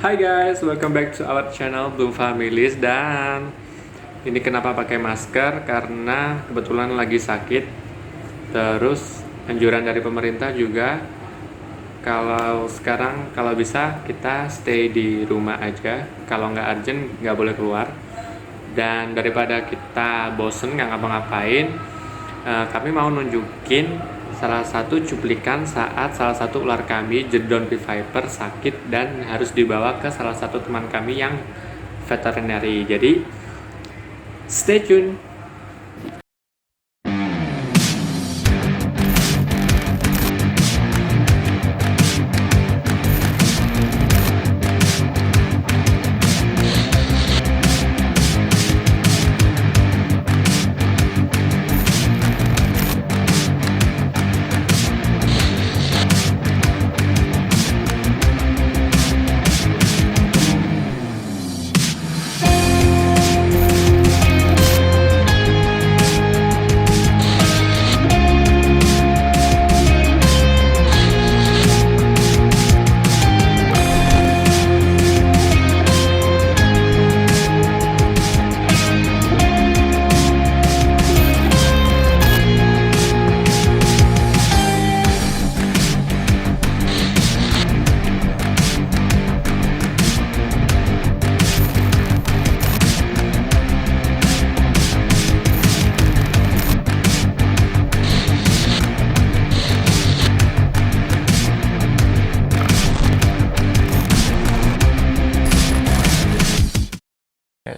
Hai guys, welcome back to our channel Bloom Families. Dan ini kenapa pakai masker? Karena kebetulan lagi sakit. Terus anjuran dari pemerintah juga kalau sekarang kalau bisa kita stay di rumah aja. Kalau nggak urgent nggak boleh keluar. Dan daripada kita bosen nggak ngapa-ngapain, kami mau nunjukin salah satu cuplikan saat salah satu ular kami, Jedon Viper, sakit dan harus dibawa ke salah satu teman kami yang veterinary. Jadi stay tune.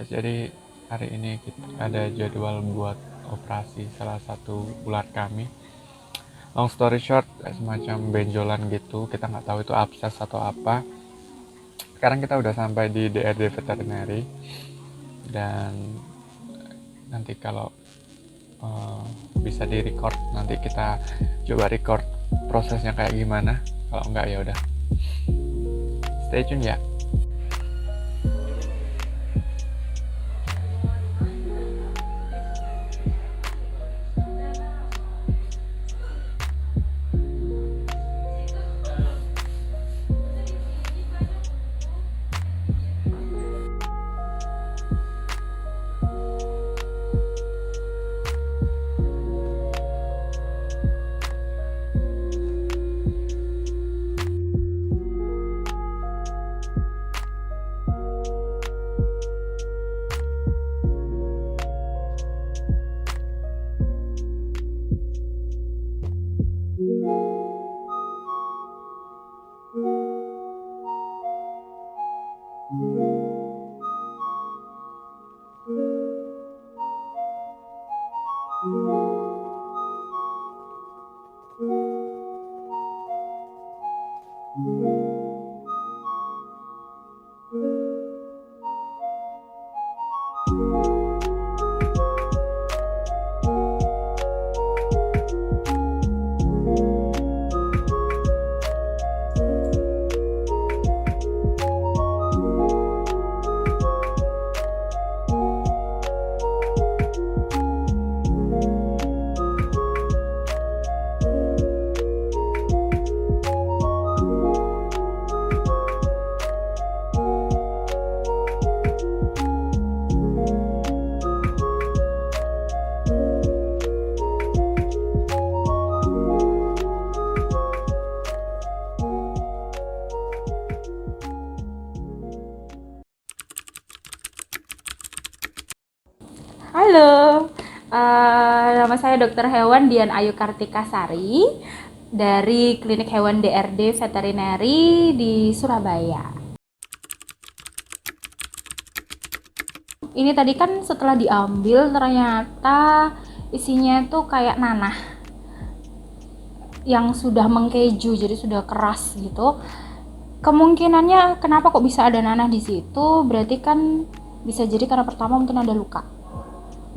Jadi hari ini kita ada jadwal buat operasi salah satu ular kami. Long story short, semacam benjolan gitu. Kita nggak tahu itu abses atau apa. Sekarang kita udah sampai di DRD veterinary dan nanti kalau bisa di record, nanti kita coba record prosesnya kayak gimana. Kalau enggak ya udah stay tune ya. Halo, nama saya Dr. Hewan Dian Ayu Kartika Sari dari Klinik Hewan DRD Veterinary di Surabaya. Ini tadi kan setelah diambil ternyata isinya tuh kayak nanah yang sudah mengkeju, jadi sudah keras gitu. Kemungkinannya kenapa kok bisa ada nanah di situ? Berarti kan bisa jadi karena pertama mungkin ada luka.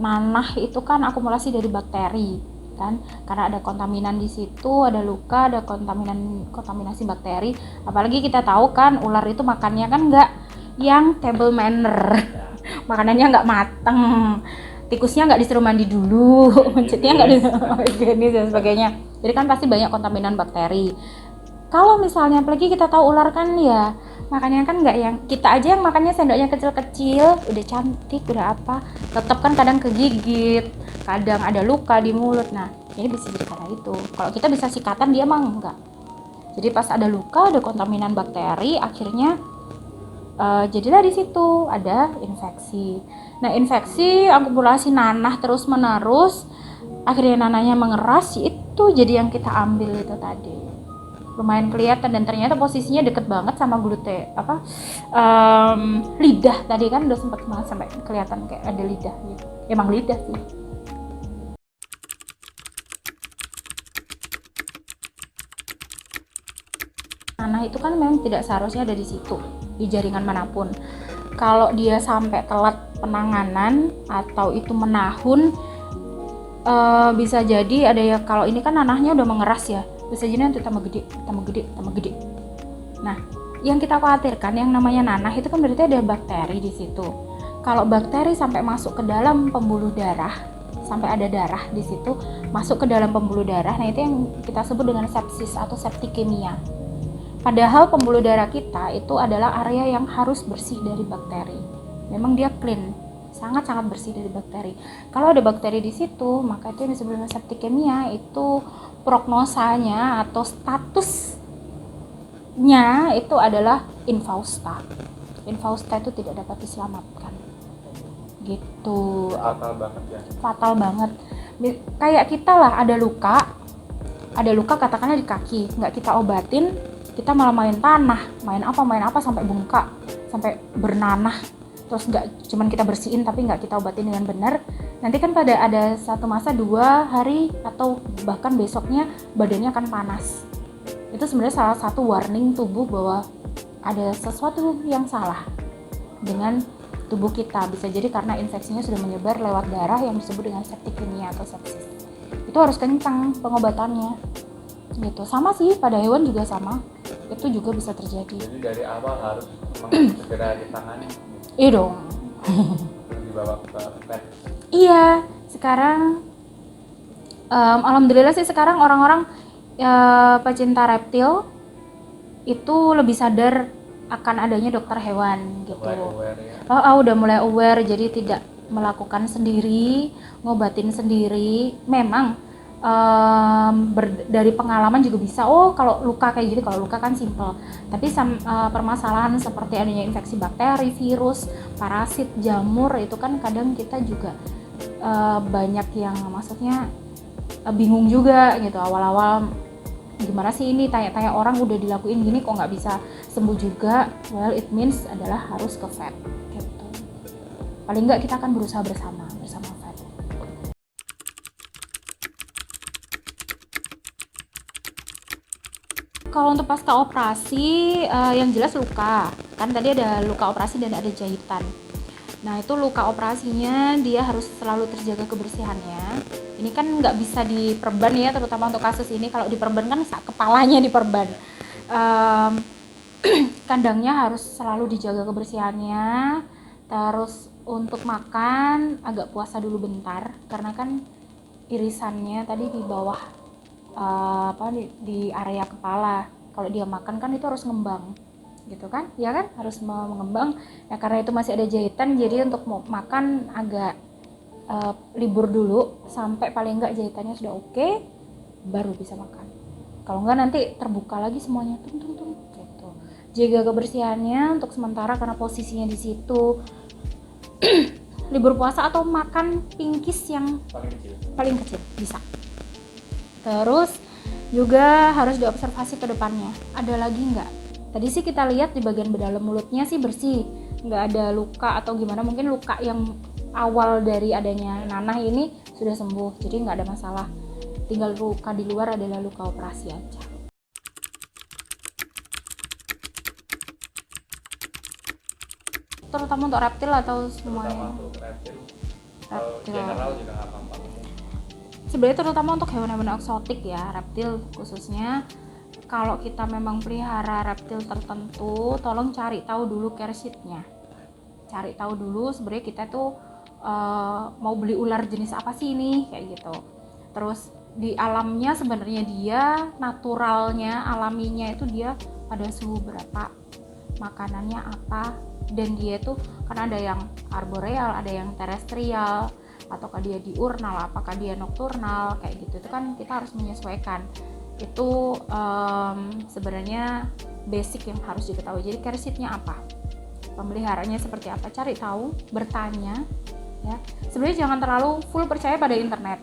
Nanah itu kan akumulasi dari bakteri kan, karena ada kontaminan di situ, ada luka, ada kontaminasi bakteri. Apalagi kita tahu kan ular itu makannya kan nggak yang table manner, makanannya nggak mateng, tikusnya nggak disuruh mandi dulu, mencetnya nggak higienis dan sebagainya. Jadi kan pasti banyak kontaminan bakteri. Kalau misalnya apalagi kita tahu ular kan ya Makanya kan nggak yang kita aja yang makannya sendoknya kecil-kecil, udah cantik, udah apa, tetap kan kadang kegigit, kadang ada luka di mulut. Nah, ini bisa jadi karena itu. Kalau kita bisa sikatan, dia mah enggak. Jadi pas ada luka, ada kontaminan bakteri, akhirnya jadilah di situ ada infeksi. Nah, infeksi akumulasi nanah terus menerus, akhirnya nanahnya mengeras, itu jadi yang kita ambil itu tadi. Lumayan kelihatan dan ternyata posisinya deket banget sama lidah tadi kan udah sempat sampai kelihatan kayak ada lidah gitu. Emang lidah sih. Nanah itu kan memang tidak seharusnya ada di situ, di jaringan manapun. Kalau dia sampai telat penanganan atau itu menahun, bisa jadi ada ya, kalau ini kan nanahnya udah mengeras ya, bisa jadi nanti tambah gede. Nah, yang kita khawatirkan yang namanya nanah itu kan berarti ada bakteri di situ. Kalau bakteri sampai masuk ke dalam pembuluh darah, sampai ada darah di situ masuk ke dalam pembuluh darah, nah itu yang kita sebut dengan sepsis atau septikemia. Padahal pembuluh darah kita itu adalah area yang harus bersih dari bakteri. Memang dia clean, sangat-sangat bersih dari bakteri. Kalau ada bakteri di situ, maka itu yang disebut dengan septikemia. Itu prognosanya atau statusnya itu adalah infausta. Infausta itu tidak dapat diselamatkan. Gitu. Fatal banget ya. Fatal banget. Kayak kita lah, ada luka katakanlah di kaki, nggak kita obatin, kita malah main tanah, main apa sampai bengkak, sampai bernanah. Terus nggak cuman kita bersihin tapi nggak kita obatin dengan benar, nanti kan pada ada satu masa 2 hari atau bahkan besoknya badannya akan panas. Itu sebenarnya salah satu warning tubuh bahwa ada sesuatu yang salah dengan tubuh kita. Bisa jadi karena infeksinya sudah menyebar lewat darah yang disebut dengan septikemia atau sepsis. Itu harus kencang pengobatannya gitu. Sama sih pada hewan juga sama, itu juga bisa terjadi. Jadi dari awal harus segera ditangani. Iya dong. Dibawa ke vet. Iya, sekarang alhamdulillah sih sekarang orang-orang pecinta reptil itu lebih sadar akan adanya dokter hewan gitu. Udah mulai aware, jadi tidak melakukan sendiri, ngobatin sendiri. Memang dari pengalaman juga bisa, kalau luka kayak gitu, kalau luka kan simple, tapi permasalahan seperti adanya infeksi bakteri, virus, parasit, jamur, itu kan kadang kita juga banyak yang maksudnya bingung juga gitu awal-awal, gimana sih ini, tanya-tanya orang udah dilakuin gini kok nggak bisa sembuh juga. Well, it means adalah harus ke vet gitu. Paling nggak kita akan berusaha bersama vet. Kalau untuk pasca operasi, yang jelas luka. Kan tadi ada luka operasi dan ada jahitan. Nah, itu luka operasinya dia harus selalu terjaga kebersihannya. Ini kan nggak bisa diperban ya, terutama untuk kasus ini. Kalau diperban kan kepalanya diperban. Kandangnya harus selalu dijaga kebersihannya. Terus untuk makan agak puasa dulu bentar, karena kan irisannya tadi di bawah di area kepala. Kalau dia makan kan itu harus ngembang gitu kan, ya kan, harus mengembang ya. Karena itu masih ada jahitan, jadi untuk mau makan agak libur dulu sampai paling enggak jahitannya sudah oke, baru bisa makan. Kalau enggak nanti terbuka lagi semuanya gitu. Jaga kebersihannya untuk sementara karena posisinya di situ. Libur puasa atau makan pingkis yang paling kecil bisa. Terus juga harus diobservasi ke depannya, ada lagi nggak. Tadi sih kita lihat di bagian dalam mulutnya sih bersih, nggak ada luka atau gimana. Mungkin luka yang awal dari adanya nanah ini sudah sembuh, jadi nggak ada masalah. Tinggal luka di luar adalah luka operasi aja. Terutama untuk reptil atau semuanya? Reptil. General juga nggak apa-apa. Sebenarnya terutama untuk hewan-hewan eksotik ya, reptil khususnya. Kalau kita memang pelihara reptil tertentu, tolong cari tahu dulu care sheet-nya. Cari tahu dulu sebenarnya kita tuh mau beli ular jenis apa sih ini, kayak gitu. Terus di alamnya sebenarnya dia naturalnya, alaminya itu dia pada suhu berapa. makanannya apa, dan dia tuh kan ada yang arboreal, ada yang terestrial, ataukah dia diurnal, apakah dia nokturnal, kayak gitu. Itu kan kita harus menyesuaikan. Itu sebenarnya basic yang harus diketahui. Jadi care sheet-nya apa, pemeliharaannya seperti apa, cari tahu, bertanya ya. Sebenarnya jangan terlalu full percaya pada internet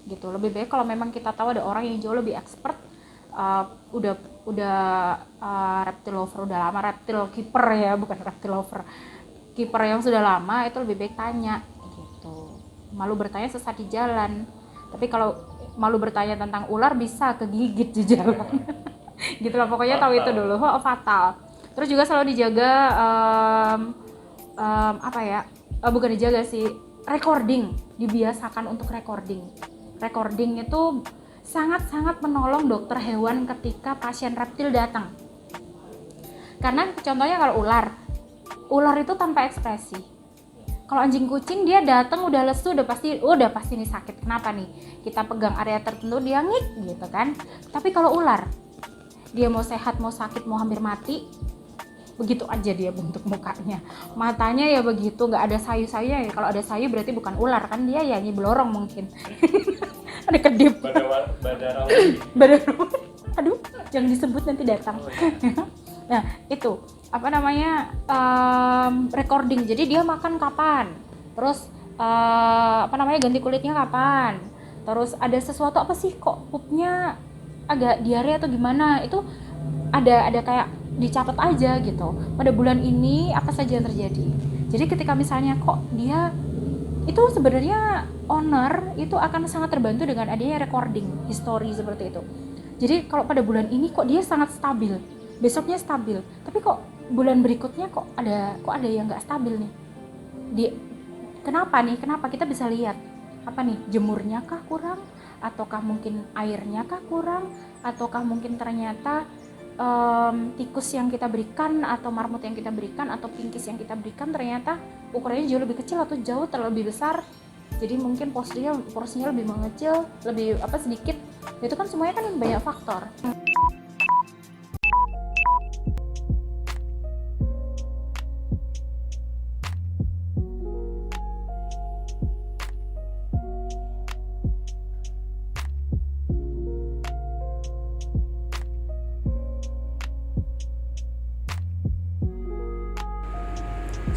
gitu. Lebih baik kalau memang kita tahu ada orang yang jauh lebih expert, udah reptile lover, udah lama reptile keeper ya, bukan reptile lover, keeper yang sudah lama, itu lebih baik tanya gitu. Malu bertanya sesat di jalan, tapi kalau malu bertanya tentang ular bisa kegigit di jalan. Gitu lah, pokoknya tahu itu dulu. Fatal. Terus juga selalu dijaga apa ya, bukan dijaga sih, recording, dibiasakan untuk recording itu sangat-sangat menolong dokter hewan ketika pasien reptil datang. Karena contohnya kalau ular itu tanpa ekspresi. Kalau anjing kucing dia datang udah lesu, udah pasti nih sakit. Kenapa nih? Kita pegang area tertentu dia ngik gitu kan. Tapi kalau ular, dia mau sehat, mau sakit, mau hampir mati, begitu aja dia bentuk mukanya. Matanya ya begitu, nggak ada sayu-sayunya. Kalau ada sayu berarti bukan ular kan, dia ya nyelorong mungkin. Ada kedip. Badar. Aduh, jangan disebut nanti datang. Nah, itu apa namanya, recording. Jadi dia makan kapan, terus ganti kulitnya kapan, terus ada sesuatu apa sih kok pupnya agak diare atau gimana, itu ada kayak dicatat aja gitu. Pada bulan ini apa saja yang terjadi. Jadi ketika misalnya kok dia itu sebenarnya owner itu akan sangat terbantu dengan adanya recording history seperti itu. Jadi kalau pada bulan ini kok dia sangat stabil, besoknya stabil, tapi kok bulan berikutnya kok ada yang nggak stabil nih. Kenapa kita bisa lihat apa nih, jemurnya kah kurang, ataukah mungkin airnya kah kurang, ataukah mungkin ternyata tikus yang kita berikan atau marmut yang kita berikan atau pinkis yang kita berikan ternyata ukurannya jauh lebih kecil atau jauh terlebih besar, jadi mungkin porsinya lebih mengecil, lebih sedikit. Itu kan semuanya kan banyak faktor.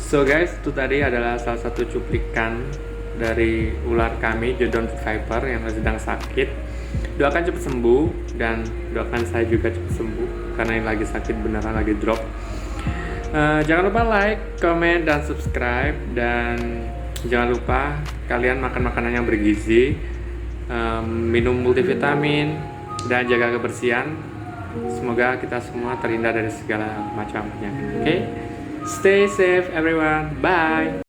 So guys, itu tadi adalah salah satu cuplikan dari ular kami, Jodon Viper yang sedang sakit. Doakan cepat sembuh dan doakan saya juga cepat sembuh karena ini lagi sakit beneran, lagi drop. Jangan lupa like, comment, dan subscribe, dan jangan lupa kalian makan makanan yang bergizi, minum multivitamin, dan jaga kebersihan. Semoga kita semua terhindar dari segala macam penyakit. Okay? Stay safe everyone. Bye.